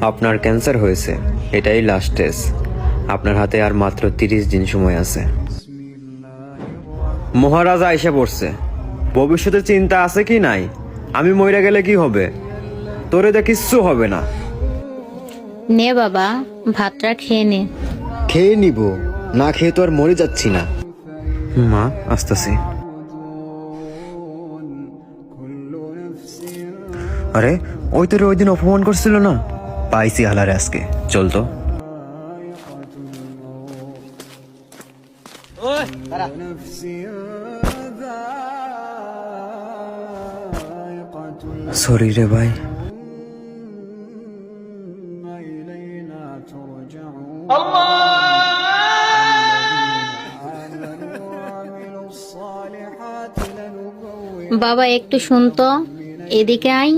আপনার ক্যান্সার হয়েছে, এটাই লাস্ট স্টেজ। আপনার হাতে আর মাত্র 30 দিন সময় আছে। মহারাজা এসে পড়ছে। ভবিষ্যতের চিন্তা আছে কি নাই? আমি মইরা গেলে কি হবে? তোরে দে কিচ্ছু হবে না। নে বাবা, ভাতটা খেয়ে নে। খেয়ে নিব, না খেয়ে তো আর মরে যাচ্ছি না। মা, আসতেছি। আরে, ওই তোরে ওই দিন অপমান করছিল না? পাইছি হালারে আজকে। চল তো। সরি রে ভাই। বাবা একটু শুনতো, এদিকে আয়।